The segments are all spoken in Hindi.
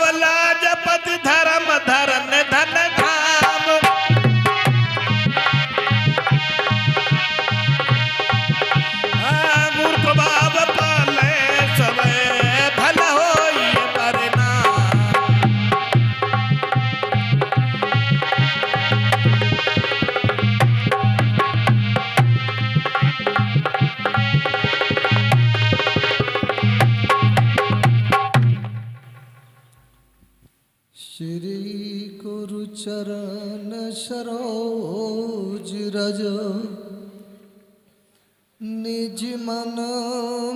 अवला जपत धर्म धरन धन धाम। गुरु प्रभाव पाले सबे भला होई परिणाम। श्री गुरु चरण सरोज रज निज मन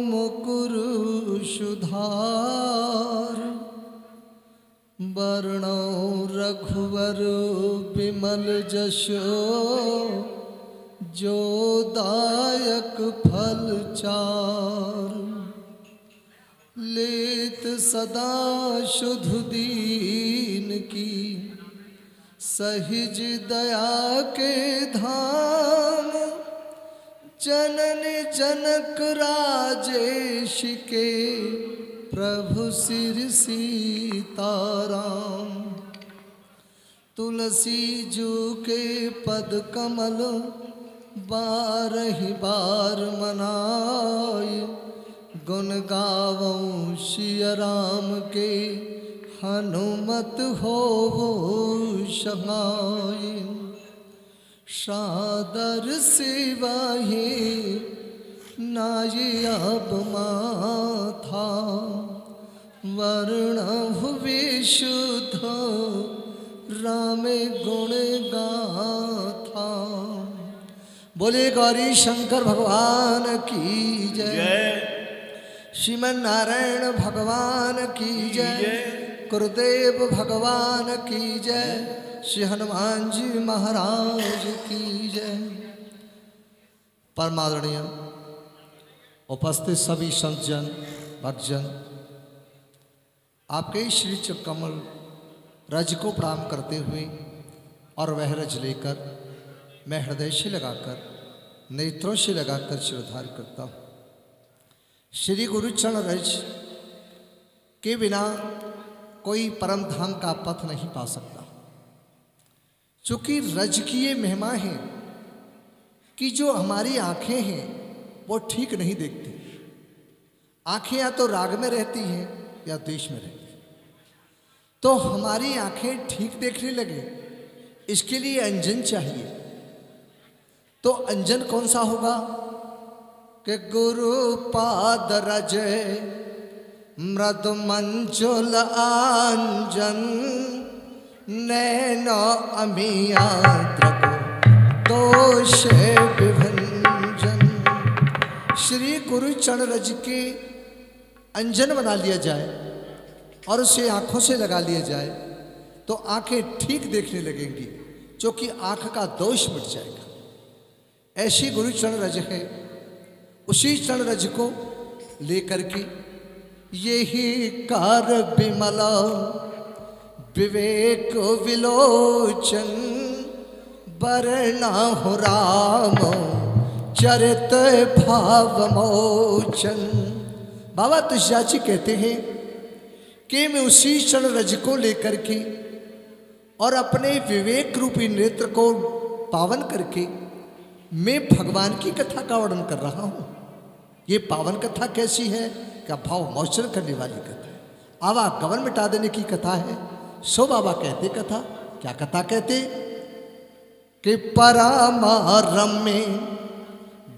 मुकुरु सुधार। वर्णो रघुवर विमल जशो जो दायक फल चार। लेत सदा शुद्ध दीन की सहिज दया के धाम। जनन जनक राजेश के प्रभु सिर सीताराम। तुलसी जू के पद कमल बारहि बार मनाय। गुण गावऊं सिय राम के हनुमत हो सहाय। सादर सेवाहे नाये अब माथा। वर्ण हुए शुद्ध राम गुण गाथा। बोले गौरी शंकर भगवान की जय। श्रीमन नारायण भगवान की जय। गुरुदेव भगवान की जय। श्री हनुमान जी महाराज की जय। परमादरणीय उपस्थित सभी संतजन भक्तजन, आपके श्री कमल रज को प्रणाम करते हुए और वह रज लेकर मैं हृदय से लगाकर नेत्रों से लगाकर शिरोधार्य करता हूँ। श्री गुरुचरण रज के बिना कोई परम धाम का पथ नहीं पा सकता। चूंकि रज की ये महिमा है कि जो हमारी आंखें हैं वो ठीक नहीं देखती। आंखें या तो राग में रहती हैं या द्वेष में रहती हैं। तो हमारी आंखें ठीक देखने लगे इसके लिए अंजन चाहिए। तो अंजन कौन सा होगा कि गुरु पाद रज मृदु मंजुल अंजन। नैनो अमिया द्रगो दोष विभंजन। श्री गुरु चरण रज के अंजन बना लिया जाए और उसे आंखों से लगा लिया जाए तो आंखें ठीक देखने लगेंगी, जो कि आंख का दोष मिट जाएगा। ऐसी गुरु चरण रज है। उसी चरण रज को लेकर के यही कार विमला विवेक विलोचन। बरना हो राम चरित भाव मोचन। बाबा तुलसीदास जी कहते हैं कि मैं उसी चरण रज को लेकर के और अपने विवेक रूपी नेत्र को पावन करके मैं भगवान की कथा का वर्णन कर रहा हूँ। ये पावन कथा कैसी है? क्या भाव मोचन करने वाली कथा है, आवागमन मिटा देने की कथा है। सो बाबा कहते कथा, क्या कथा कहते कि परमारम में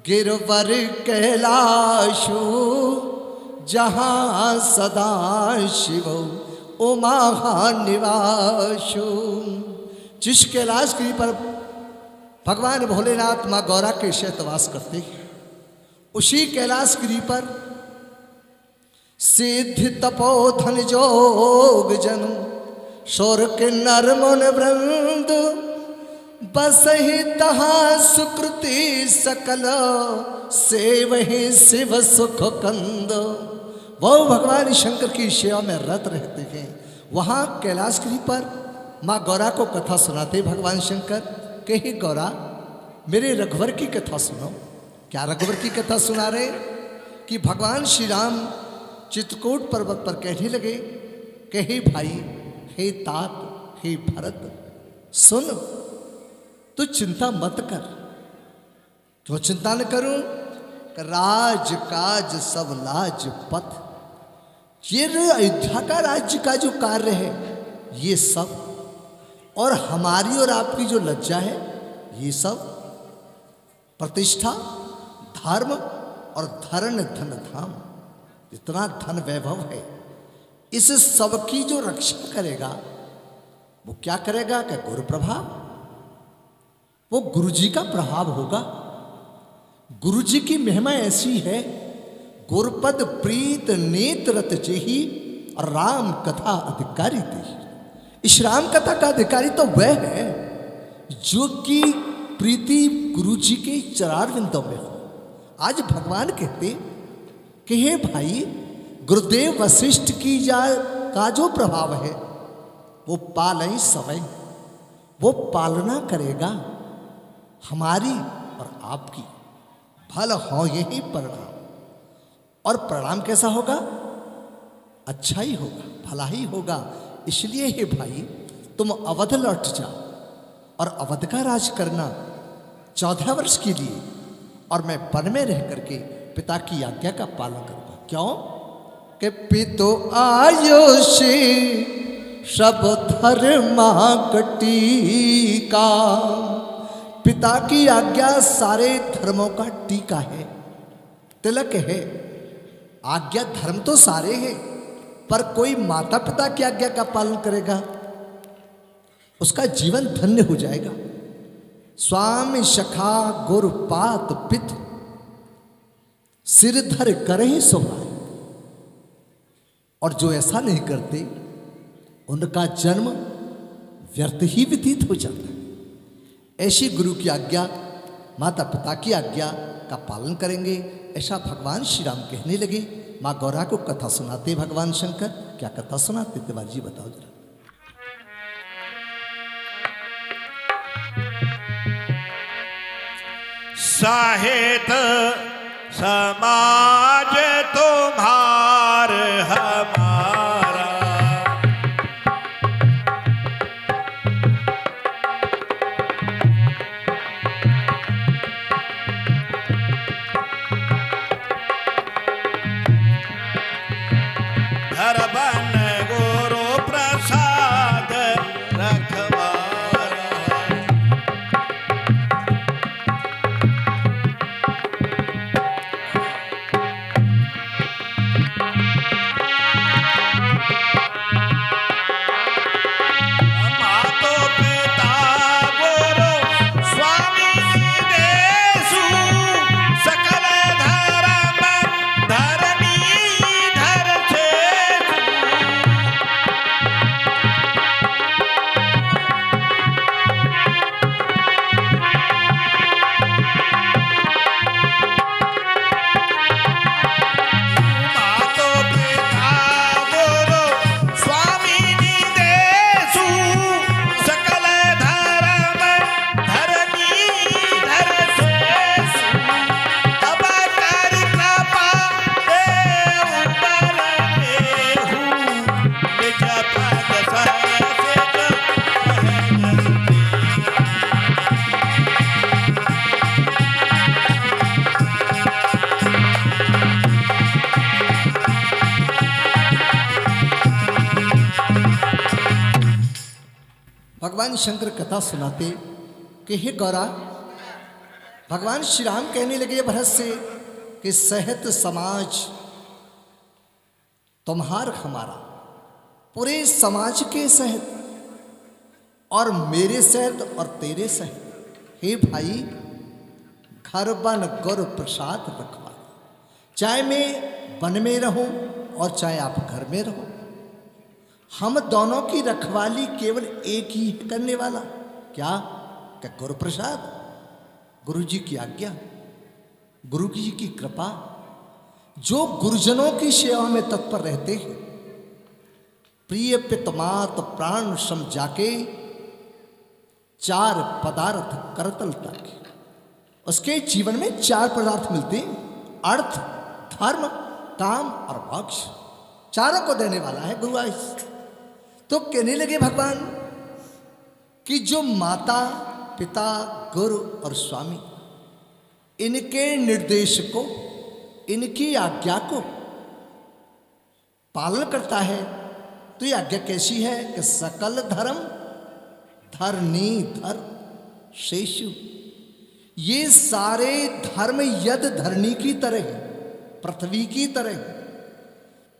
गिरवर कैलाशो जहाँ सदा शिव उमा निवासो। जिस कैलाश गिरी पर भगवान भोलेनाथ माँ गौरा के शैतवास करते हैं, उसी कैलाश गिरी पर सिद्ध तपोधन जोग जन शोर के नर मुन वृंद। बसहि तहा सुकृति सकल सेवहि शिव सुख कंद। वो भगवान शंकर की सेवा में रत रहते हैं। वहाँ कैलाशगिरी पर माँ गौरा को कथा सुनाते भगवान शंकर कि हे गौरा मेरे रघुवर की कथा सुनो। क्या रघुवर की कथा सुना रहे कि भगवान श्री राम चित्रकूट पर्वत पर कहने लगे कि हे भाई, हे तात, हे भरत, सुन, तू चिंता मत कर। क्यों चिंता न करूं? राज काज सब लाज पथ, ये अयोध्या का राज्य का जो कार्य है ये सब, और हमारी और आपकी जो लज्जा है ये सब, प्रतिष्ठा, धर्म और धरण धन धाम, जितना धन वैभव है इस सब की जो रक्षा करेगा वो क्या करेगा? क्या गुरु प्रभाव, वो गुरु जी का प्रभाव होगा। गुरु जी की महिमा ऐसी है, गुरुपद प्रीत नेत्रत जेही और राम कथा अधिकारी थी। इस राम कथा का अधिकारी तो वह है जो कि प्रीति गुरु जी के चरार विंदों में हो। आज भगवान कहते कि हे भाई, गुरुदेव वशिष्ठ की का जो प्रभाव है वो पालई समय, वो पालना करेगा हमारी और आपकी, फल हो यही परिणाम। और परिणाम कैसा होगा? अच्छा ही होगा, भला ही होगा। इसलिए हे भाई, तुम अवध लौट जाओ और अवध का राज करना 14 वर्ष के लिए, और मैं वन में रह करके पिता की आज्ञा का पालन करूंगा। क्यों? कि पितो आयुषी सब धर्मा कटीका, पिता की आज्ञा सारे धर्मों का टीका है, तिलक है। आज्ञा धर्म तो सारे हैं, पर कोई माता पिता की आज्ञा का पालन करेगा उसका जीवन धन्य हो जाएगा। स्वामी सखा गुरुपात पित, सिर धर करे सोहाय। और जो ऐसा नहीं करते उनका जन्म व्यर्थ ही व्यतीत हो जाता है। ऐसी गुरु की आज्ञा, माता पिता की आज्ञा का पालन करेंगे, ऐसा भगवान श्री राम कहने लगे। माँ गौरा को कथा सुनाते भगवान शंकर। क्या कथा सुनाते तिवारी जी, बताओ जरा। साहित समाज तुम्हार हमारा, धरबन गुरु प्रसाद रखवारा। मातो पिता गुरु स्वामी देसु, सकल धर्म धरणी धर छेसु। मातो पिता गुरु स्वामी देसु, सकल धर्म धरणी धर छेसु। तब कर कृपा देव पर लेहु, निज पद सरसिज सहज। भगवान शंकर कथा सुनाते कि हे गौरा, भगवान श्री राम कहने लगे भरत से कि सहत समाज तुम्हार हमारा, पूरे समाज के सहत और मेरे सहत और तेरे सहत। हे भाई, घर बन गुरु प्रसाद रखवा। चाहे मैं वन में रहूं और चाहे आप घर में रहो, हम दोनों की रखवाली केवल एक ही है करने वाला। क्या? क्या गुरु प्रसाद, गुरु जी की आज्ञा, गुरु जी की कृपा। जो गुरुजनों की सेवा में तत्पर रहते हैं, प्रिय पितमात प्राण सम जाके, चार पदार्थ करतल तक, उसके जीवन में 4 पदार्थ मिलते हैं, अर्थ, धर्म, काम और मोक्ष। चारों को देने वाला है गुरु। तो कहने लगे भगवान कि जो माता पिता गुरु और स्वामी इनके निर्देश को, इनकी आज्ञा को पालन करता है, तो ये आज्ञा कैसी है कि सकल धर्म धरनी धर शेषु, ये सारे धर्म यद धरनी की तरह है, पृथ्वी की तरह है,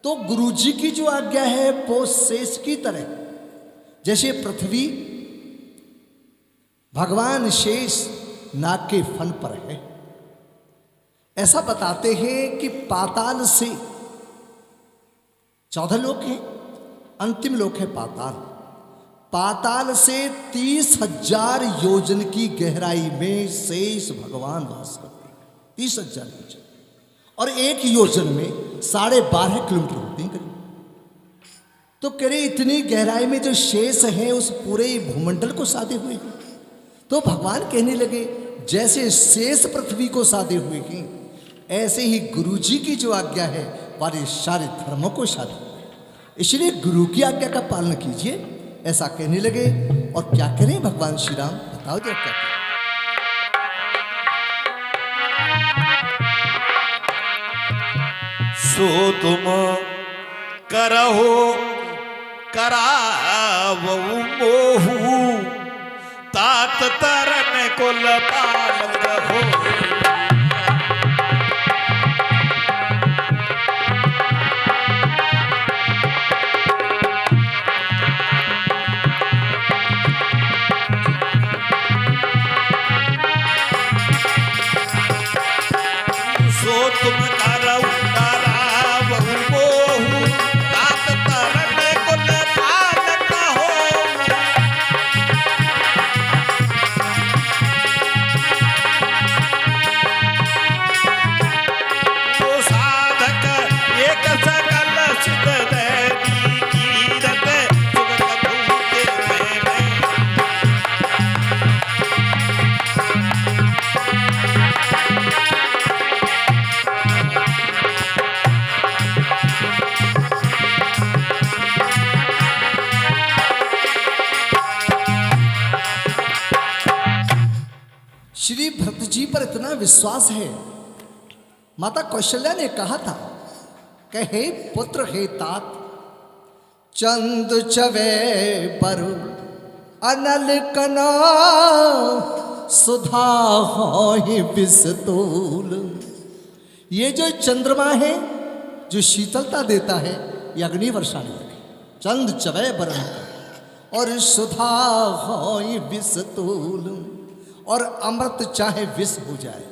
तो गुरुजी की जो आज्ञा है वो शेष की तरह। जैसे पृथ्वी भगवान शेष नाग के फन पर है, ऐसा बताते हैं कि पाताल से 14 लोक हैं, अंतिम लोक है पाताल। पाताल से 30,000 योजन की गहराई में शेष भगवान वास करते हैं। 30,000 योजन, और एक योजन में 12.5 किलोमीटर होते हैं करीब। तो कह रहे इतनी गहराई में जो शेष है उस पूरे भूमंडल को साधे हुए हैं। तो भगवान कहने लगे जैसे शेष पृथ्वी को साधे हुए हैं, ऐसे ही गुरुजी की जो आज्ञा है वाले सारे धर्मों को साधे हुए, इसलिए गुरु की आज्ञा का पालन कीजिए, ऐसा कहने लगे। और क्या करें भगवान श्री राम, बताओ जरा क्या करें। सो तुम करहो करावो मोहू, तात तरन कुल पालक हो। तुम करऊ करावो मोहू, तात तरन कुल पालक हो। तो साधक एक सकल सिद्ध दैवी कीरत, सुगत भूखे में। श्री भरत जी पर इतना विश्वास है, माता कौशल्या ने कहा था कहे पुत्र हे तात, चंद चवे बरु अनल कना, सुधा होहि विस्तूल। ये जो चंद्रमा है जो शीतलता देता है, ये अग्नि वर्षा नहीं है। चंद चवे बरु और सुधा होहि विस्तूल, और अमृत चाहे विष हो जाए,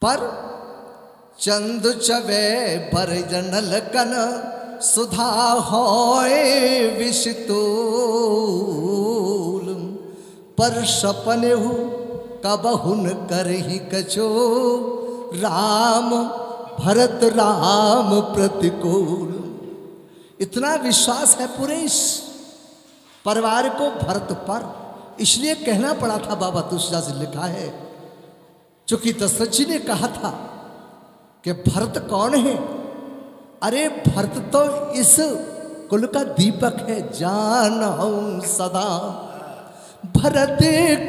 पर चंद चवे बर जनल कन, सुधा होए विष तूल। पर सपने हु कबहुन करहि कछो, राम भरत राम प्रतिकूल। इतना विश्वास है पूरे इस परिवार को भरत पर, इसलिए कहना पड़ा था। बाबा तुलसीदास जी लिखा है, चूंकि दशरथ जी ने कहा था कि भरत कौन है, अरे भरत तो इस कुल का दीपक है, जानहु सदा भरत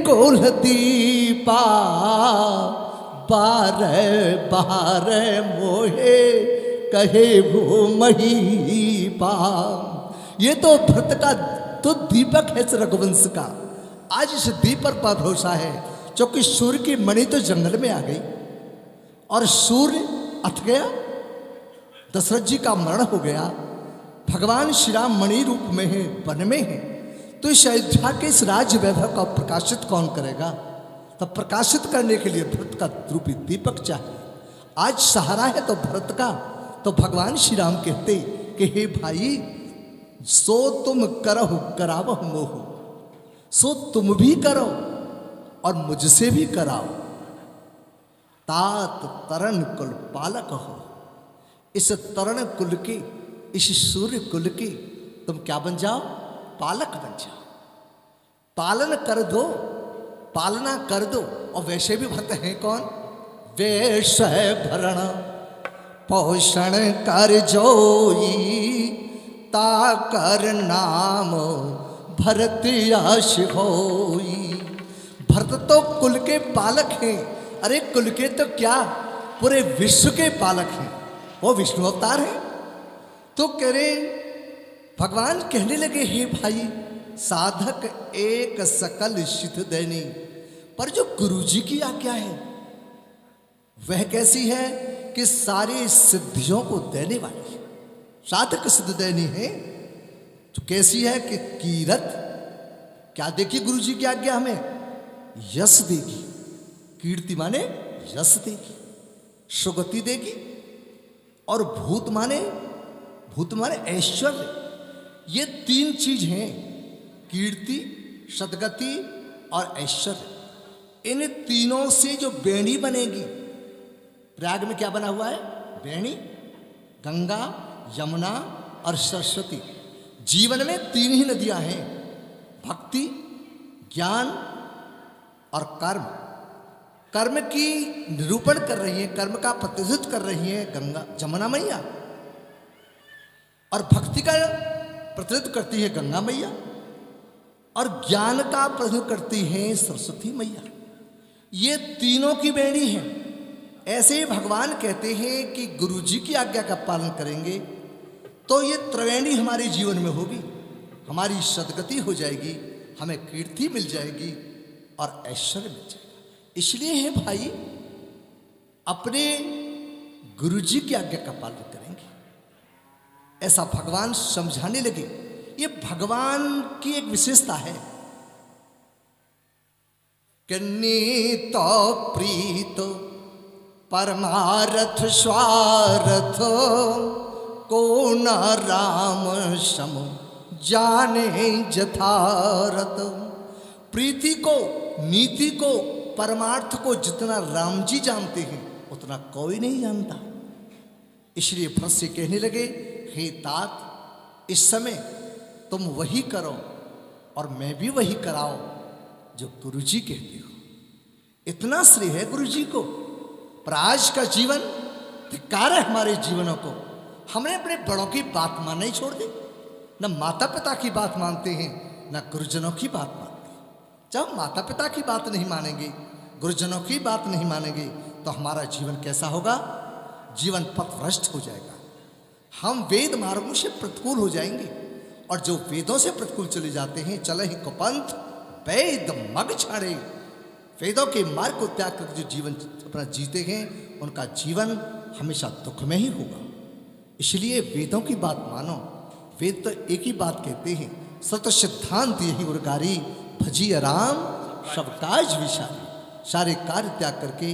कुल दीपा, बारह बारह मोहे कहे भू महीपा। ये तो भरत का तो दीपक है इस रघुवंश का। आज इस दीपक पर भरोसा है, क्योंकि सूर्य की मणि तो जंगल में आ गई और सूर्य अथ गया, दशरथ जी का मरण हो गया, भगवान श्री राम मणि रूप में है, वन में है। तो इस अयोध्या के इस राज्य वैभव का प्रकाशित कौन करेगा? तब प्रकाशित करने के लिए भरत का रूपी दीपक चाहिए। आज सहारा है तो भरत का, तो भगवान श्री राम कहते कि हे भाई, सो तुम करहु करावहु मोहु, सो तुम भी करो और मुझसे भी कराओ। तात तरण कुल पालक हो, इस तरण कुल के, इस सूर्य कुल के तुम क्या बन जाओ? पालक बन जाओ। पालन कर दो, पालना कर दो। और वैसे भी भरत हैं कौन? वैश्य भरण पोषण कर जोई, ताकर नाम भरत यश होई। भरत तो कुल के पालक हैं, अरे कुल के तो क्या पूरे विश्व के पालक हैं, वो विष्णु अवतार है। तो कह रहे भगवान कहने लगे, हे भाई साधक एक सकल सिद्ध देनी, पर जो गुरुजी की आज्ञा है वह कैसी है कि सारी सिद्धियों को देने वाली है। साधक सिद्ध देनी है तो कैसी है कि कीरत क्या देगी गुरुजी की आज्ञा हमें, यश देगी। कीर्ति माने यश देगी, सुगति देगी, और भूत माने ऐश्वर्य। ये तीन चीज हैं, कीर्ति, सदगति और ऐश्वर्य। इन तीनों से जो बेणी बनेगी, प्रयाग में क्या बना हुआ है, बेणी, गंगा, यमुना और सरस्वती। जीवन में तीन ही नदियां हैं, भक्ति, ज्ञान और कर्म। कर्म की निरूपण कर रही है, कर्म का प्रतिनिधित्व कर रही है गंगा, जमुना मैया, और भक्ति का प्रतिनिधित्व करती है गंगा मैया, और ज्ञान का प्रतिनिधित्व करती है सरस्वती मैया। ये तीनों की बेड़ी है। ऐसे ही भगवान कहते हैं कि गुरुजी की आज्ञा का पालन करेंगे तो ये त्रिवेणी हमारे जीवन में होगी, हमारी सदगति हो जाएगी, हमें कीर्ति मिल जाएगी और ऐश्वर्य मिल जाएगा। इसलिए है भाई अपने गुरुजी की आज्ञा का पालन करेंगे, ऐसा भगवान समझाने लगे। ये भगवान की एक विशेषता है कि नीत प्रीत परमारथ स्वार्थ को न राम सम जाने जथारथ। प्रीति को, नीति को, परमार्थ को जितना राम जी जानते हैं उतना कोई नहीं जानता। इसलिए भरत से कहने लगे, हे तात इस समय तुम वही करो और मैं भी वही कराओ जो गुरुजी कहते हो। इतना श्रेय है गुरुजी को। पर आज का जीवन धिक्कार है हमारे जीवनों को। हमने अपने बड़ों की बात मानना ही छोड़ दी, न माता पिता की बात मानते हैं न गुरुजनों की बात मानते हैं। जब माता पिता की बात नहीं मानेंगे, गुरुजनों की बात नहीं मानेंगे तो हमारा जीवन कैसा होगा, जीवन पथभ्रष्ट हो जाएगा। हम वेद मार्गों से प्रतिकूल हो जाएंगे, और जो वेदों से प्रतिकूल चले जाते हैं, चले ही कुपंथ वेद मग छाड़े, वेदों के मार्ग को त्याग कर जो जीवन अपना जीते हैं उनका जीवन हमेशा दुख में ही होगा। इसलिए वेदों की बात मानो। वेद तो एक ही बात कहते हैं, सत सिद्धांत यही उर्गारी, भजिए राम सब काज विचारी। सारे कार्य त्याग करके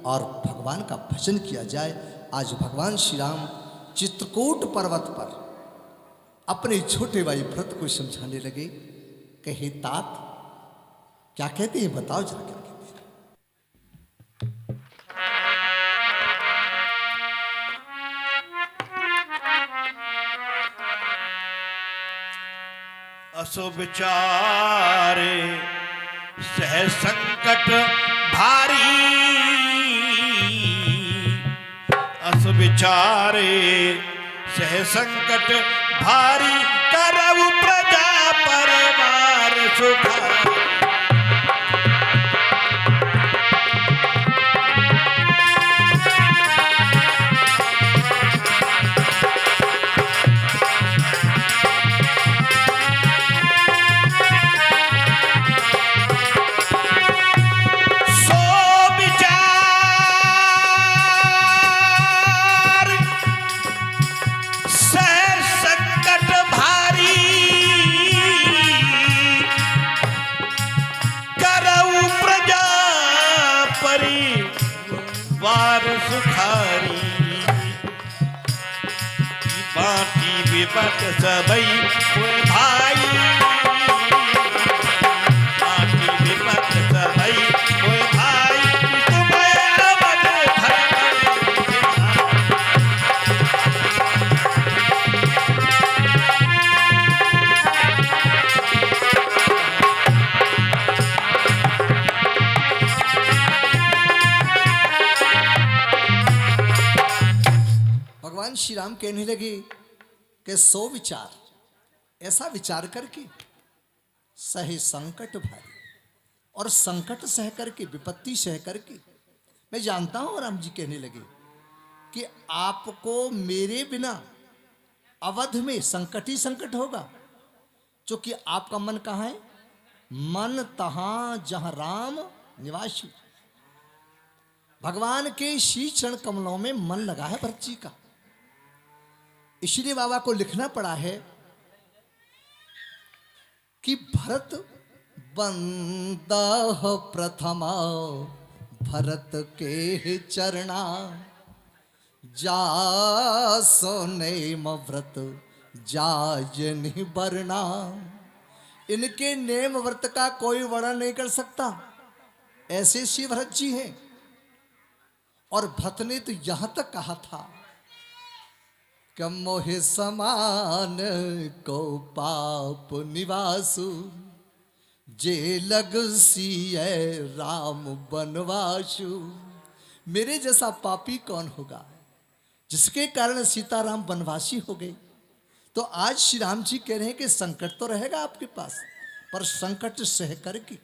और भगवान का भजन किया जाए। आज भगवान श्री राम चित्रकूट पर्वत पर अपने छोटे भाई भरत को समझाने लगे कि हे तात क्या कहते हैं, बताओ जरा क्या कहते हैं। असो विचारे सह संकट भारी, असो विचारे सह संकट भारी, करऊ प्रजा परवार सुखारी। विपत सबई कोई भाई, बाकी विपत सबई कोई भाई, तुम्हें अवध धर्म। भगवान श्री राम कहने लगे कि सो विचार ऐसा विचार करके सहे संकट भारी, और संकट सह करके, विपत्ति सह करके, मैं जानता हूं राम जी कहने लगे कि आपको मेरे बिना अवध में संकट ही संकट होगा, क्योंकि आपका मन कहाँ है? मन तहां जहां राम निवासी। भगवान के श्री चरण कमलों में मन लगा है भरत जी का। इसलिए बाबा को लिखना पड़ा है कि भरत बंदा प्रथमा भरत के चरणा, जा सोनेम व्रत जाजनि बरना। इनके नेम व्रत का कोई वर्णन नहीं कर सकता, ऐसे श्री भरत जी हैं। और भरत ने तो यहां तक कहा था कि मोहे समान को पाप निवासु, जे लग सिए राम बनवासु। मेरे जैसा पापी कौन होगा जिसके कारण सीताराम वनवासी हो गए। तो आज श्री राम जी कह रहे हैं कि संकट तो रहेगा आपके पास, पर संकट सह करके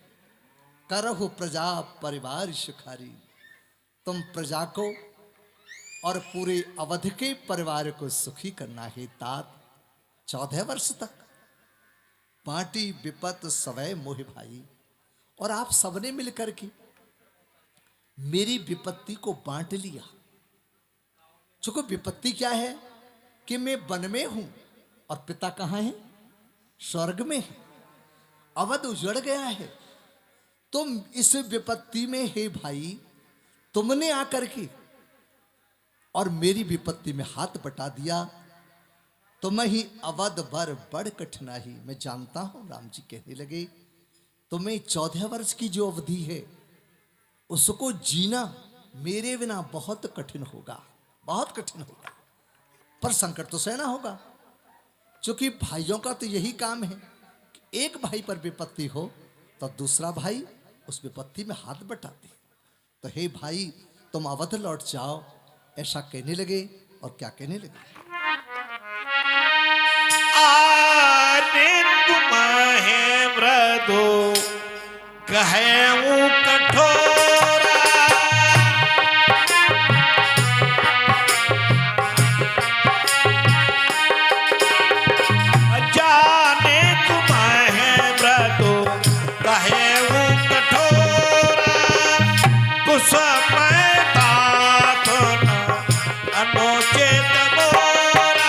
करहु प्रजा परिवार सुखारी। तुम प्रजा को और पूरे अवध के परिवार को सुखी करना है तात। 14 वर्ष तक बांटी विपत सवै मोहि भाई, और आप सबने मिलकर के मेरी विपत्ति को बांट लिया। चूंकि विपत्ति क्या है कि मैं वन में हूं और पिता कहां है? स्वर्ग में है। अवध उजड़ गया है। तुम इस विपत्ति में है भाई, तुमने आकर के और मेरी विपत्ति में हाथ बटा दिया, तुम ही अवध भर बड़ कठिनाई। मैं जानता हूं राम जी कहने लगे, तुम्हें 14 वर्ष की जो अवधि है उसको जीना मेरे बिना बहुत कठिन होगा, बहुत कठिन होगा। पर संकट तो सहना होगा, क्योंकि भाइयों का तो यही काम है कि एक भाई पर विपत्ति हो तो दूसरा भाई उस विपत्ति में हाथ बटाते। तो हे भाई तुम अवध लौट जाओ, ऐसा कहने लगे। और क्या कहने लगे? आने तुम्हें मृदु कहेऊ कठोरा, जाने तुम्हें मृदु कहेऊ कठोरा, कुसमय तात न अनुचित मोरा।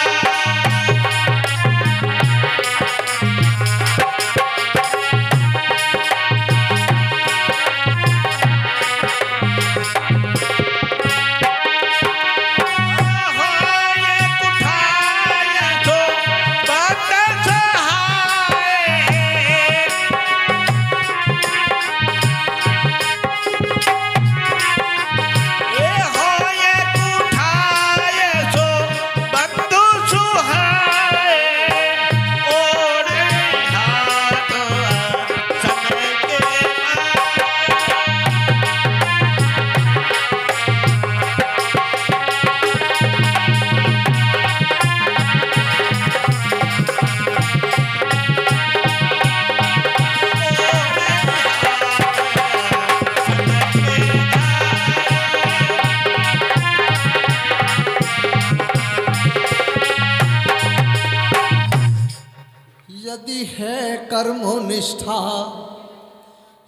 यदि है कर्मनिष्ठा,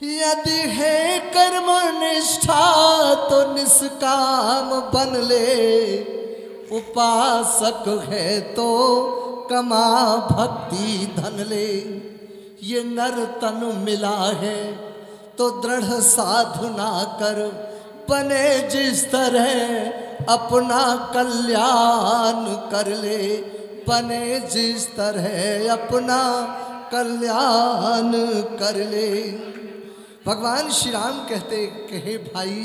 यदि है कर्मनिष्ठा तो निष्काम बन ले। उपासक है तो कमा भक्ति धन ले। ये नर तन मिला है तो दृढ़ साधना कर, बने जिस तरह अपना कल्याण कर ले। बने जिस तरह अपना कल्याण कर ले। भगवान श्री राम कहते कहे भाई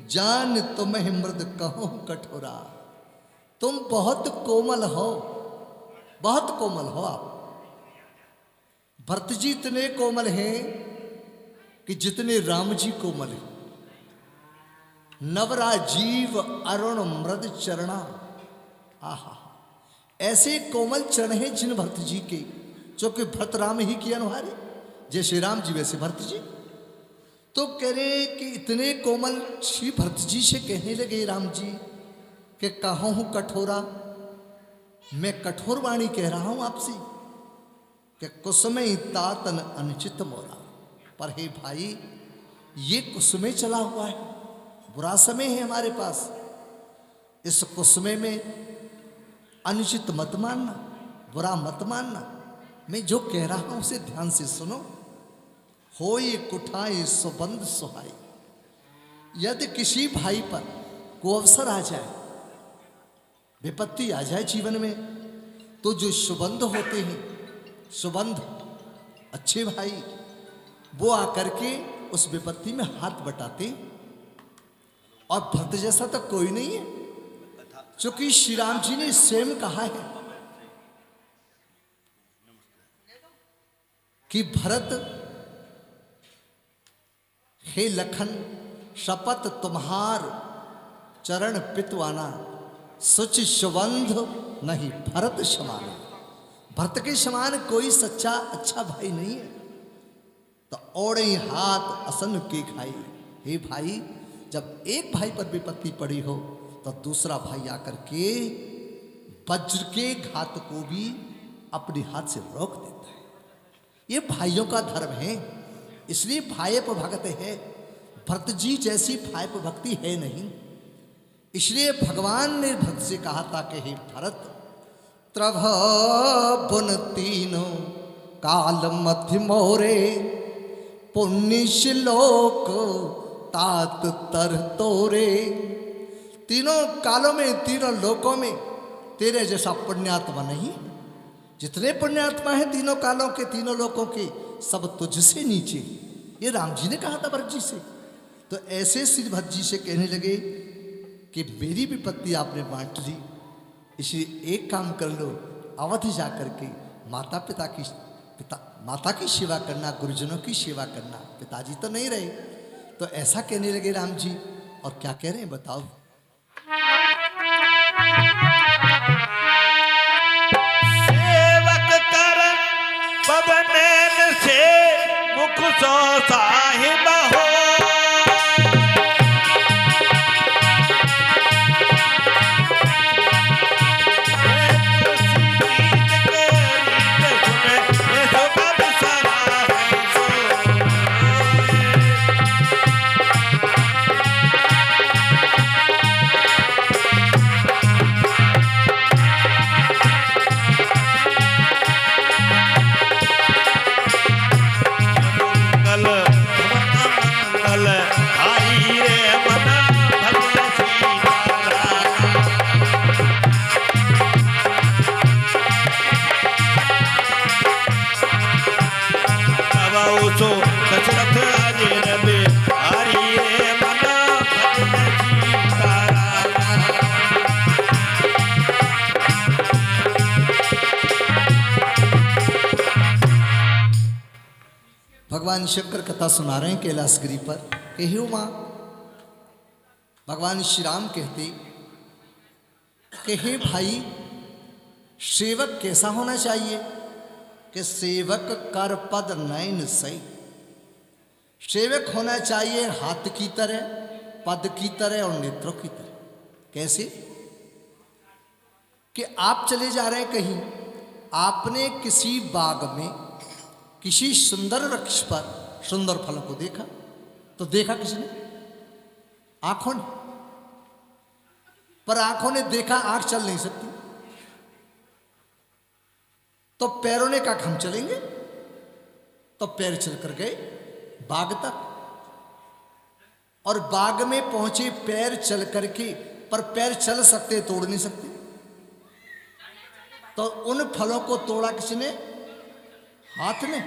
जान तुम्हें मृद कहो कठोरा, तुम बहुत कोमल हो, बहुत कोमल हो आप। भरत जी इतने कोमल हैं कि जितने राम जी कोमल हैं। नवरा जीव अरुण मृद चरणा, आहा ऐसे कोमल चरण हैं जिन भरत जी के चूंकि भरत राम ही की अनुहारी, जैसे राम जी वैसे भरत जी। तो कह रहे कि इतने कोमल श्री भरत जी से कहने लगे राम जी कि कहा हूं कठोरा, मैं कठोर वाणी कह रहा हूं आपसे कि कुसुमे तातन अनुचित मोरा। पर हे भाई, ये कुसुमे चला हुआ है, बुरा समय है हमारे पास, इस कुसुमे में अनुचित मत मानना, बुरा मत मानना। मैं जो कह रहा हूं उसे ध्यान से सुनो। होई कुठाई सुबंध सुहाई। यदि किसी भाई पर को अवसर आ जाए, विपत्ति आ जाए जीवन में, तो जो सुबंध होते हैं, सुबंध अच्छे भाई, वो आकर के उस विपत्ति में हाथ बटाते। और भरत जैसा तो कोई नहीं है, क्योंकि श्री राम जी ने स्वयं कहा है कि भरत हे लखन शपथ तुम्हार चरण पितवाना, सुच सुबंध नहीं भरत समाना। भरत के समान कोई सच्चा अच्छा भाई नहीं है। तो ओढ़े हाथ असन के खाई। हे भाई, जब एक भाई पर विपत्ति पड़ी हो तो दूसरा भाई आकर के वज्र के घात को भी अपने हाथ से रोक देता है। ये भाइयों का धर्म है, इसलिए भाई पर भक्त है। भरत जी जैसी भाई पर भक्ति है नहीं, इसलिए भगवान ने भरत से कहा था कि हे भरत, त्रभ बुन तीनों काल मध्य मोरे, पुण्य श्लोक तात तर तोरे। तीनों कालों में, तीनों लोकों में तेरे जैसा पुण्यात्मा नहीं। जितने पुण्यात्मा हैं तीनों कालों के, तीनों लोकों के, सब तुझसे नीचे। ये राम जी ने कहा था भरत जी से। तो ऐसे श्री भरत जी से कहने लगे कि मेरी विपत्ति आपने बांट ली, इसलिए एक काम कर लो, अवध जा करके माता की सेवा करना, गुरुजनों की सेवा करना। पिताजी तो नहीं रहे। तो ऐसा कहने लगे राम जी। और क्या कह रहे हैं बताओ। सेवक कर पवनैन से मुख सो साहिब हो। भगवान शंकर कथा सुना रहे हैं कैलाशगिरी पर कि हे उमा, भगवान श्री राम कहते कि हे भाई, सेवक कैसा होना चाहिए कि सेवक कर पद नयन सही। सेवक होना चाहिए हाथ की तरह, पद की तरह और नेत्रों की तरह। कैसे कि आप चले जा रहे हैं कहीं, आपने किसी बाग में किसी सुंदर वृक्ष पर सुंदर फलों को देखा, तो देखा किसने? आंखों ने। पर आंखों ने देखा, आंख चल नहीं सकती, तो पैरों ने कहा हम चलेंगे, तो पैर चल कर गए बाग तक। और बाग में पहुंचे पैर चल करके, पर पैर चल सकते तोड़ नहीं सकते। तो उन फलों को तोड़ा किसने? हाथ ने।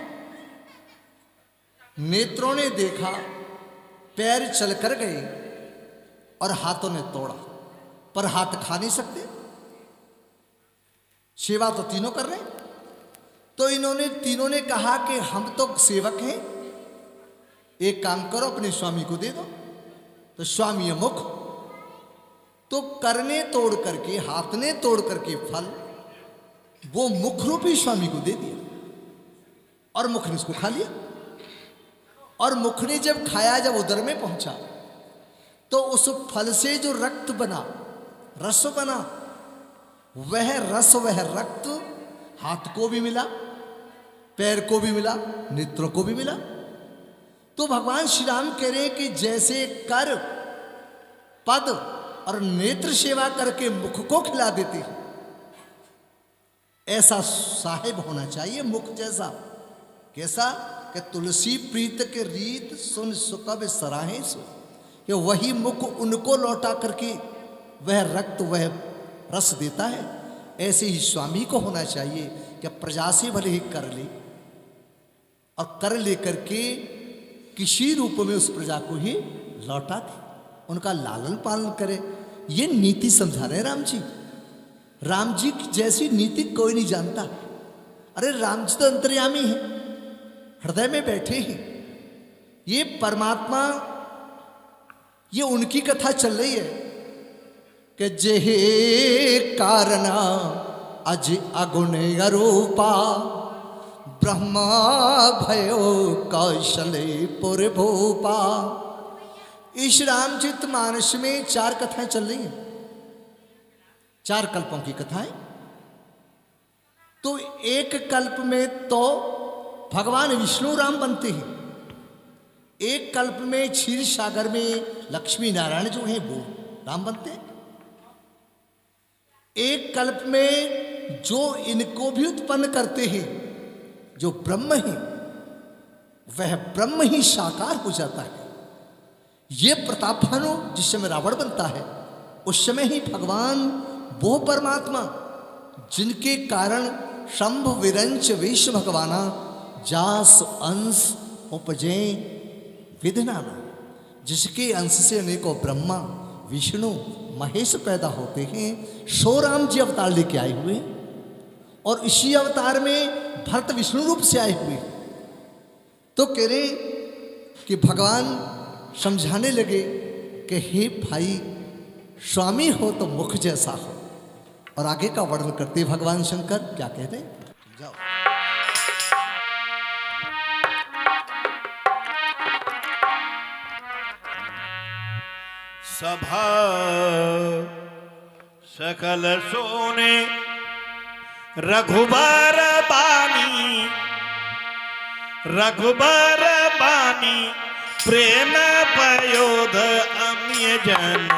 नेत्रों ने देखा, पैर चल कर गए और हाथों ने तोड़ा, पर हाथ खा नहीं सकते। सेवा तो तीनों कर रहे हैं। तो इन्होंने तीनों ने कहा कि हम तो सेवक हैं, एक काम करो अपने स्वामी को दे दो। तो स्वामी मुख, तो करने तोड़ करके, हाथ ने तोड़ करके फल वो मुख रूपी स्वामी को दे दिया। और मुख ने उसको खा लिया। और मुख ने जब खाया, जब उदर में पहुंचा, तो उस फल से जो रक्त बना, रस बना, वह रस, वह रक्त हाथ को भी मिला, पैर को भी मिला, नेत्रों को भी मिला। तो भगवान श्री राम कह रहे हैं कि जैसे कर, पद और नेत्र सेवा करके मुख को खिला देते हैं, ऐसा साहिब होना चाहिए मुख जैसा। कैसा? कि तुलसी प्रीत के रीत सुन सुकब सराहे सो, कि वही मुख उनको लौटा करके वह रक्त, वह रस देता है। ऐसे ही स्वामी को होना चाहिए कि प्रजा से भले ही कर ले, और कर लेकर के किसी रूप में उस प्रजा को ही लौटा दे, उनका लालन पालन करे। ये नीति समझा रहे राम जी। राम जी की जैसी नीति कोई नहीं जानता। अरे राम जी तो अंतर्यामी है, हृदय में बैठे हैं। ये परमात्मा, ये उनकी कथा चल रही है कि जेहे कारणा अज अगुण अरूपा, ब्रह्मा भयो कौशले पुर भूपा। इस रामचरित मानस में 4 कथाएं चल रही हैं, 4 कल्पों की कथाएं। तो एक कल्प में तो भगवान विष्णु राम बनते हैं, एक कल्प में क्षीर सागर में लक्ष्मी नारायण जो हैं वो राम बनते हैं, एक कल्प में जो इनको भी उत्पन्न करते हैं, जो ब्रह्म है, वह ब्रह्म ही साकार हो जाता है। ये प्रतापभानु जिस समय रावण बनता है, उस समय ही भगवान वो परमात्मा जिनके कारण शंभ विरंच विष भगवाना, जास अंश उपजे विधनाना, जिसके अंश से अनेकों ब्रह्मा विष्णु महेश पैदा होते हैं। सो राम जी अवतार लेके आए हुए, और इसी अवतार में भरत विष्णु रूप से आए हुए। तो कह रहे कि भगवान समझाने लगे कि हे भाई, स्वामी हो तो मुख जैसा हो। और आगे का वर्णन करते भगवान शंकर क्या कहते हैं, जाओ। सभा सकल सोने रघुबर बानी, रघुबर बानी प्रेम पयोध अम्य जन।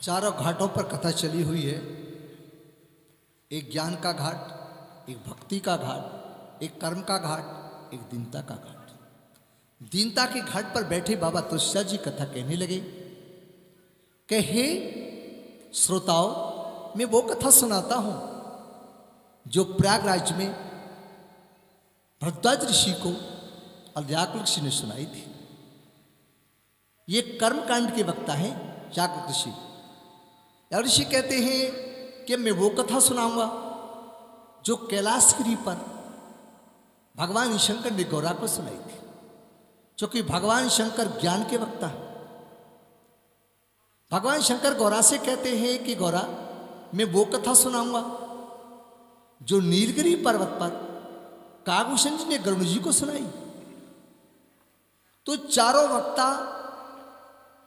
चारों घाटों पर कथा चली हुई है। एक ज्ञान का घाट, एक भक्ति का घाट, एक कर्म का घाट, एक दीनता का घाट। दीनता के घाट पर बैठे बाबा तुलसीदास जी कथा कहने लगे कि हे श्रोताओं, मैं वो कथा सुनाता हूं जो प्रयागराज में भरद्वाज ऋषि को याज्ञवल्क्य ऋषि ने सुनाई थी। ये कर्मकांड के वक्ता है याज्ञवल्क्य ऋषि। याज्ञवल्क्य ऋषि कहते हैं कि मैं वो कथा सुनाऊंगा जो कैलाशगिरी पर भगवान शंकर ने गौरा को सुनाई थी, क्योंकि भगवान शंकर ज्ञान के वक्ता है। भगवान शंकर गौरा से कहते हैं कि गौरा, मैं वो कथा सुनाऊंगा जो नीलगिरी पर्वत पर काकभूषण जी ने गरुड़ जी को सुनाई। तो चारों वक्ता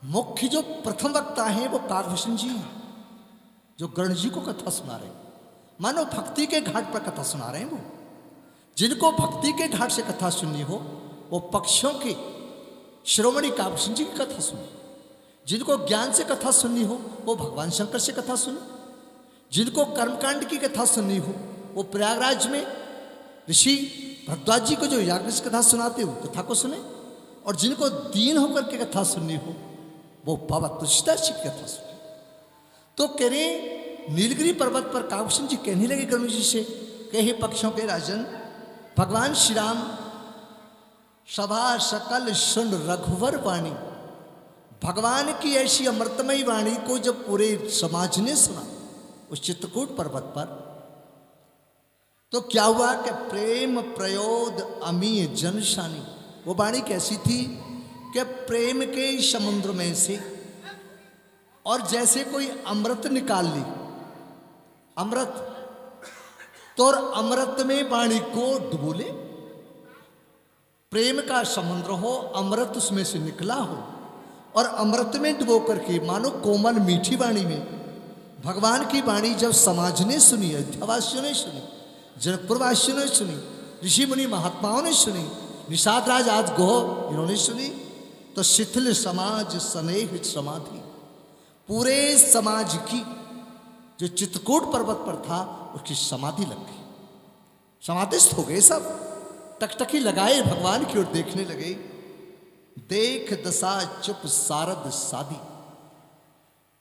मुख्य जो प्रथम वक्ता हैं वो काकभूषण जी हैं, जो गरुड़ जी को कथा सुना रहे हैं। मानो भक्ति के घाट पर कथा सुना रहे हैं। वो जिनको भक्ति के घाट से कथा सुननी हो वो पक्षियों के शिरोमणि काकभूषण जी की कथा सुने। जिनको ज्ञान से कथा सुननी हो वो भगवान शंकर से कथा सुने। जिनको कर्मकांड की कथा सुननी हो वो प्रयागराज में ऋषि भरद्वाज जी को जो याज्ञ से कथा सुनाते हो कथा को सुने। और जिनको दीन होकर के कथा सुननी हो वो बाबा तुलसीदास जी की कथा सुने। तो कह रहे नीलगिरी पर्वत पर काकभूषण जी कहने लगे गरुड़ जी से कि हे पक्षियों के राजन, भगवान श्री राम सभा सकल सुन रघुवर वाणी, भगवान की ऐसी अमृतमयी वाणी को जब पूरे समाज ने सुना उस चित्रकूट पर्वत पर, तो क्या हुआ कि प्रेम प्रयोद अमीय जनशानी। वो वाणी कैसी थी कि प्रेम के समुद्र में से और जैसे कोई अमृत निकाल ली, अमृत तो और अमृत में वाणी को डुबोले। प्रेम का समुद्र हो, अमृत उसमें से निकला हो और अमृत में डुबो करके मानो कोमल मीठी वाणी में भगवान की वाणी जब समाज ने सुनी, अयोध्यावासियों ने सुनी, जनकपुरवासियों ने सुनी, ऋषि मुनि महात्माओं ने सुनी, निषाद राज आज गोह इन्होंने सुनी, तो शिथिल समाज स्नेह समाधि, पूरे समाज की जो चित्रकूट पर्वत पर था उसकी समाधि लग गई। समाधिस्थ हो गए सब, टकटकी लगाए भगवान की ओर देखने लगे। देख दशा चुप सारद साधी,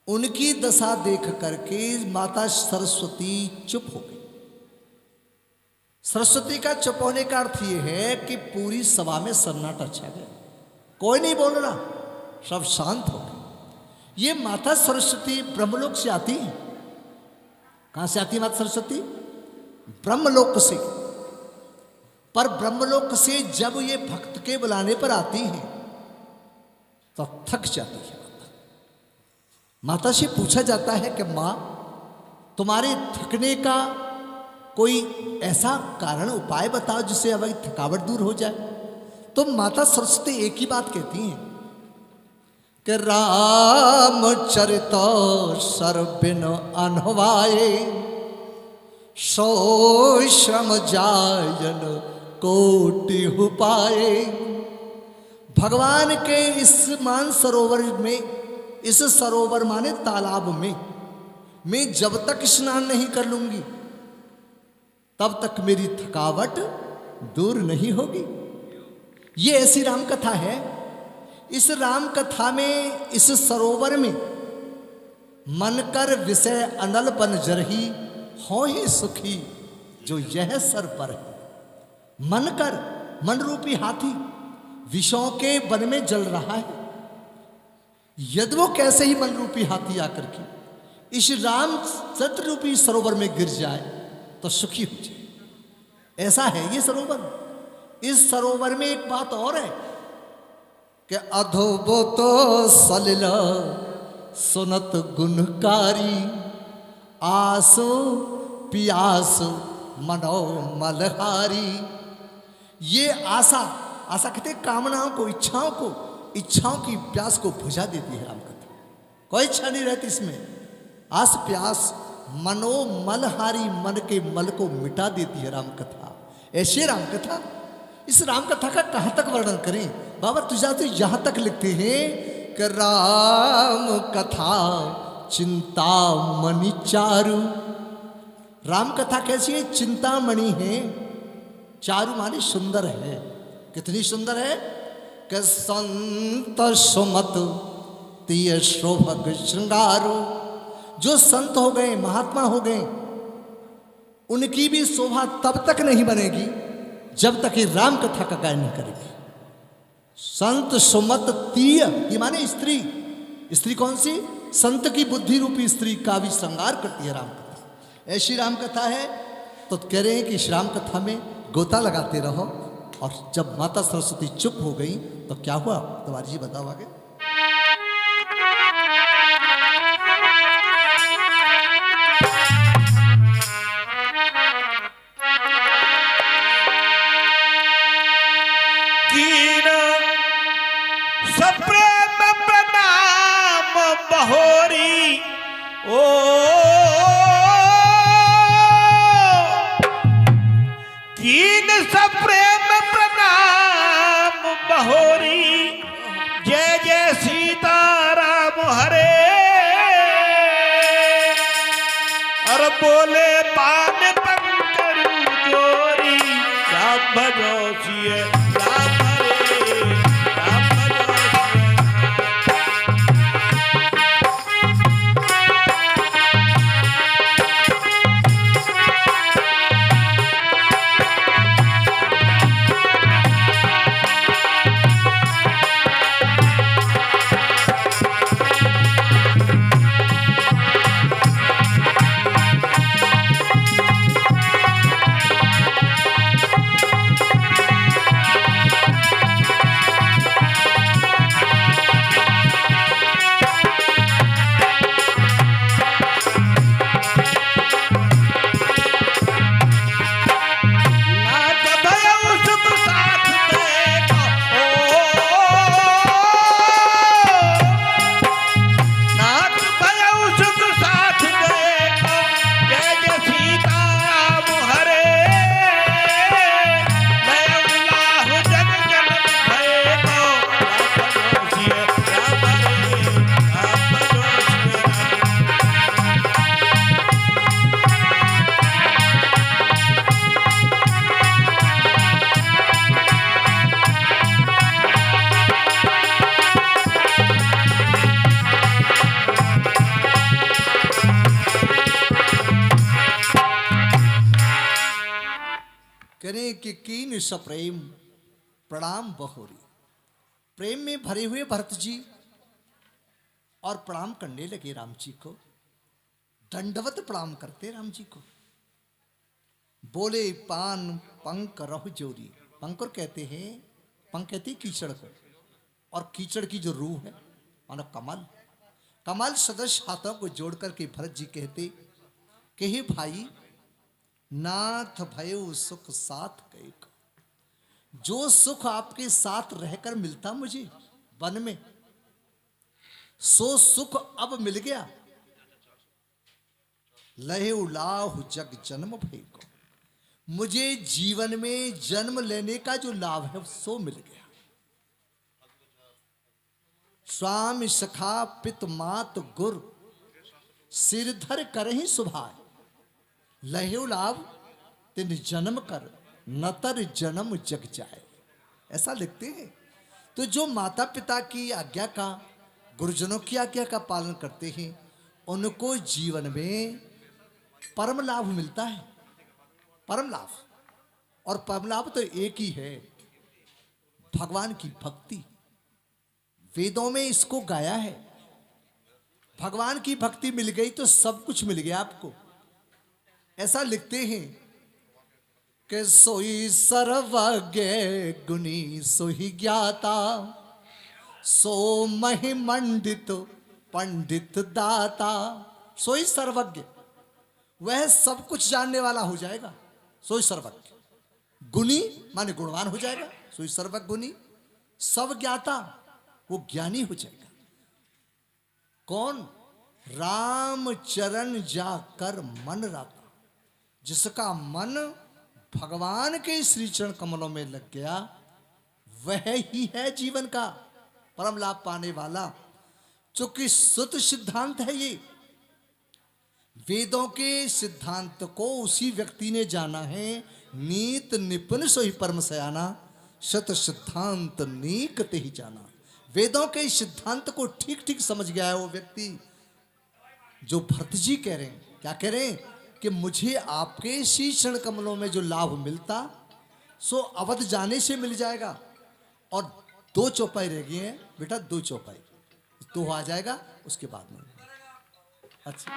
उनकी दशा देख करके माता सरस्वती चुप हो गई। सरस्वती का चुप होने का अर्थ यह है कि पूरी सभा में सन्नाटा छा गया, कोई नहीं बोल रहा, सब शांत हो गए। ये माता सरस्वती ब्रह्मलोक से आती है। कहां से आती है माता सरस्वती? ब्रह्मलोक से। पर ब्रह्मलोक से जब ये भक्त के बुलाने पर आती हैं तो थक जाती है। माता से पूछा जाता है कि मां, तुम्हारे थकने का कोई ऐसा कारण उपाय बताओ जिससे हमारी थकावट दूर हो जाए। तो माता सरस्वती एक ही बात कहती हैं कि रामचरितो सर्वबिन अनहवाए, सो श्रम जायन कोटि उपाए। भगवान के इस मानसरोवर में, इस सरोवर माने तालाब में, मैं जब तक स्नान नहीं कर लूंगी तब तक मेरी थकावट दूर नहीं होगी। ये ऐसी राम कथा है। इस राम कथा में, इस सरोवर में मन कर विषय अनल बन जरही, हो ही सुखी जो यह सर पर है। मन कर, मन रूपी हाथी विषयों के वन में जल रहा है। यदि वो कैसे ही मन रूपी हाथी आकर के इस राम सत्य रूपी सरोवर में गिर जाए तो सुखी हो जाए। ऐसा है ये सरोवर। इस सरोवर में एक बात और है कि अधोबो तो सलिल सुनत गुणकारी, आसो पियास मनो मलहारी। ये आशा, आशा कहते कामनाओं को, इच्छाओं की प्यास को बुझा देती है रामकथा। कोई इच्छा नहीं रहती इसमें। आस प्यास मनो मलहारी, मन के मल को मिटा देती है रामकथा। ऐसी रामकथा। इस रामकथा का कहाँ तक वर्णन करें? बाबा तुझा तो यहाँ तक लिखते हैं कि राम कथा चिंतामणि चारु। राम कथा कैसी है? चिंतामणि है, चारु माने सुंदर है। कितनी सुंदर है कि संत सुमत तिय शोभक श्रृंगारो। जो संत हो गए, महात्मा हो गए, उनकी भी शोभा तब तक नहीं बनेगी जब तक ये राम कथा का गायन नहीं करेगी। संत सुमत तीय, ये माने स्त्री। स्त्री कौन सी? संत की बुद्धि रूपी स्त्री का भी श्रृंगार करती है राम कथा। ऐसी राम कथा है तो कह रहे हैं कि इस राम कथा में गोता लगाते रहो। और जब माता सरस्वती चुप हो गई तो क्या हुआ, तुम्हारी जी बताओ आगे। सप्रेम प्रणाम बहोरी ओ कीन सप्रेम प्रणाम बहोरी। जय जय सीताराम हरे। और बोले पान पंकरु जोरी। राम भजो सिय राम हरे। राम भजो कि कीन सप्रेम प्रणाम बहोरी। प्रेम में भरे हुए भरत जी और प्रणाम करने लगे राम जी को, दंडवत प्रणाम करते राम जी को। बोले पान पंक रह जोरी। पंकर कहते हैं, पंक कहते हैं कीचड़ को, और कीचड़ की जो रूह है मानो कमल, कमल सदस्य हाथों को जोड़ करके भरत जी कहते कि हे भाई, नाथ भयो सुख साथ गए। जो सुख आपके साथ रहकर मिलता मुझे वन में, सो सुख अब मिल गया। लहे उलाहु जग जन्म भय को। मुझे जीवन में जन्म लेने का जो लाभ है सो मिल गया। स्वामी सखा पित मात गुर सिरधर करहि सुभाय। लहे लाभ तिन जन्म कर नतर जन्म जग जाए, ऐसा लिखते हैं। तो जो माता पिता की आज्ञा का, गुरुजनों की आज्ञा का पालन करते हैं, उनको जीवन में परम लाभ मिलता है। परम लाभ, और परम लाभ तो एक ही है, भगवान की भक्ति। वेदों में इसको गाया है। भगवान की भक्ति मिल गई तो सब कुछ मिल गया आपको। ऐसा लिखते हैं कि सोई सर्वज्ञ गुणी सोई ज्ञाता, सो महिमंडित पंडित दाता। सोई सर्वज्ञ, वह सब कुछ जानने वाला हो जाएगा। सोई सर्वज्ञ, गुणी माने गुणवान हो जाएगा। सोई सर्वज्ञ गुणी, सब ज्ञाता, वो ज्ञानी हो जाएगा। कौन? राम चरण जाकर मन राता। जिसका मन भगवान के श्री चरण कमलों में लग गया, वह ही है जीवन का परम लाभ पाने वाला। चूंकि सुत सिद्धांत है ये, वेदों के सिद्धांत को उसी व्यक्ति ने जाना है। नीत निपुण सोई परम सयाना। शत सिद्धांत नीक ते ही जाना। वेदों के इस सिद्धांत को ठीक ठीक समझ गया है वो व्यक्ति जो भरत जी कह रहे हैं। क्या कह रहे हैं कि मुझे आपके इसी चरण कमलों में जो लाभ मिलता सो अवध जाने से मिल जाएगा। और 2 चौपाई रह गई हैं बेटा, 2 चौपाई, तो आ जाएगा उसके बाद में। अच्छा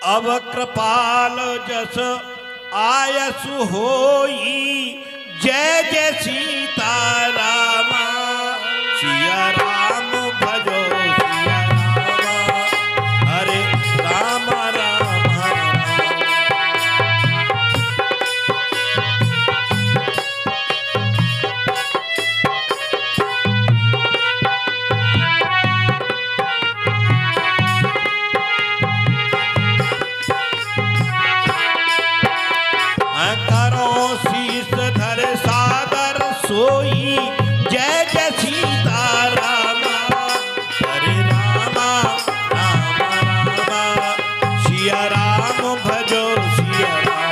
अब कृपाल जस आयसु होई, जय जय सीता रामा, सिया राम भजो सिया रामा, हरे राम राम हरे करो शीस धर सादर सोई, जय जय सीता रामा, हरे रामा राम रामा, सिया राम भजो सिया रामा।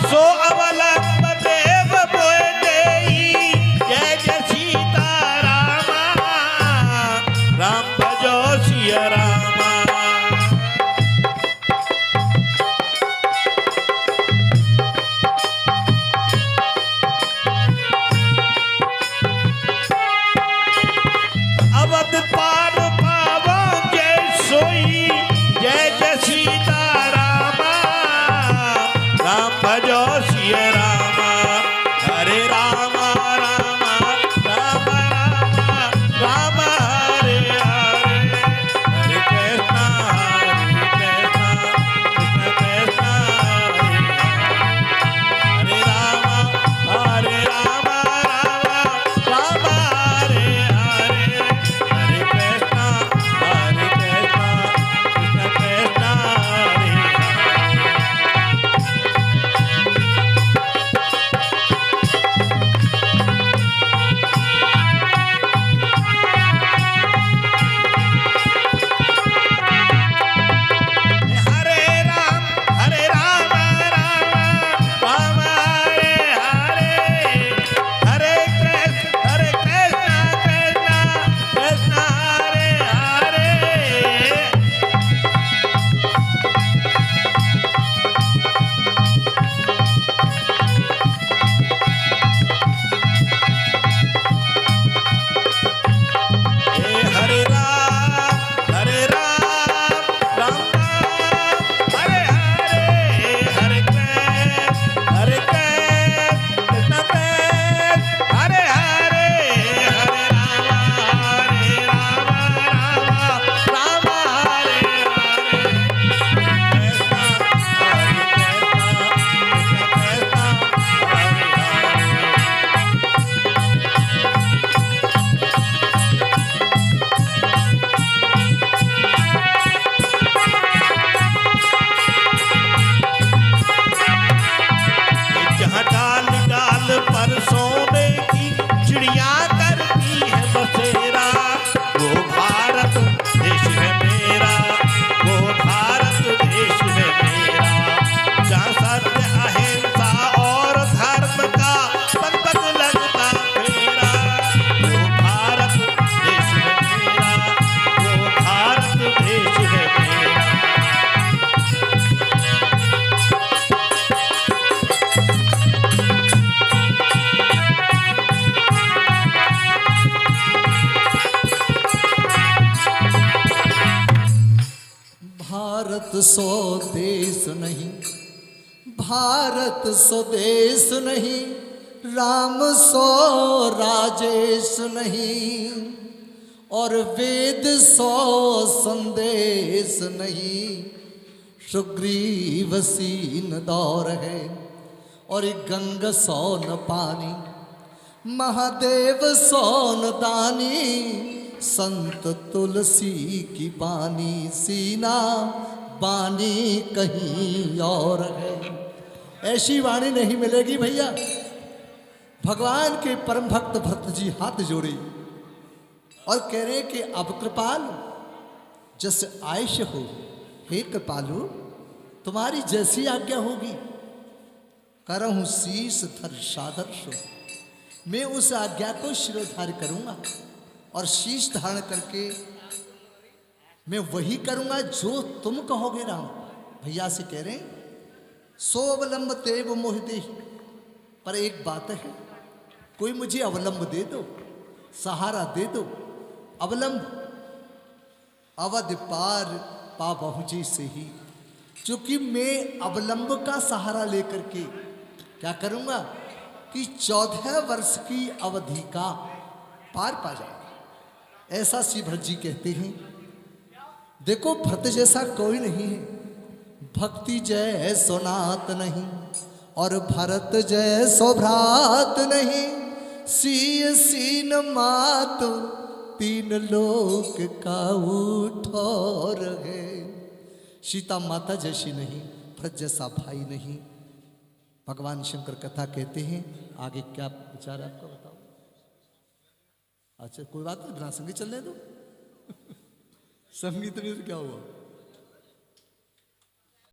सो अवलंब देव बोए देई, जय जय सीता रामा, राम भजो सिया रामा। अवध पार पावो जय सोई, जय जय सीता रामा, राम भजो सिया रामा, हरे रामा रामा राम रामा, राम हरे हरे, हरे कृष्णा कृष्ण कृष्ण हरे हरे, हरे रामा राम हरे हरे, हरे कृष्णा कृष्ण कृष्ण हरे हरे। हरे राम राम राम हरे हरे, हरे कृष्ण कृष्ण कृष्ण हरे हरे। हरे राम राम राम, हरे हरे, हरे कृष्ण कृष्ण हरे हरे, हरे राम राम हरे हरे, कृष्ण हरे कृष्ण कृष्ण जहाँ डाल डाल पर सोने की चिड़िया करती है बसेरा, वो भारत देश है मेरा, वो भारत देश है मेरा, जहाँ सत्य अहिंसा और धर्म का पग पग लगता मेरा, वो भारत देश है मेरा, वो भारत देश है मेरा। भारत सो देश नहीं, भारत सो देश नहीं, राम सो राजेश नहीं, और वेद सो संदेश नहीं, सुग्रीव सीन दौर है और एक गंग सोन पानी, महादेव सोन दानी, संत तुलसी की बानी, सीना बानी कहीं और है। ऐसी वाणी नहीं मिलेगी भैया। भगवान के परम भक्त भरत जी हाथ जोड़े और कह रहे कि अब कृपाल जस आयश हो, हे कृपालु तुम्हारी जैसी आज्ञा होगी। करहूं शीस धर सादर सो, मैं उस आज्ञा को शिरोधार्य करूंगा और शीश धारण करके मैं वही करूंगा जो तुम कहोगे राम। भैया से कह रहे हैं सो अवलंब तेव मोह दे, पर एक बात है, कोई मुझे अवलंब दे दो, सहारा दे दो। अवलंब अवध पार पा पहुंची से ही, क्योंकि मैं अवलंब का सहारा लेकर के क्या करूंगा कि 14 वर्ष की अवधि का पार पा जाऊंगा। ऐसा श्री भरत जी कहते हैं। देखो भरत जैसा कोई नहीं है, भक्ति जय सोनात नहीं और भरत जय सौभ्रात नहीं। सीय सीन मात तीन लोक का उठोर है। सीता माता जैसी नहीं, भरत जैसा भाई नहीं। भगवान शंकर कथा कहते हैं। आगे क्या विचार है आपका बताओ। अच्छा कोई बात नहीं, बिना संगीत चलने दो। संगीत नहीं तो क्या हुआ।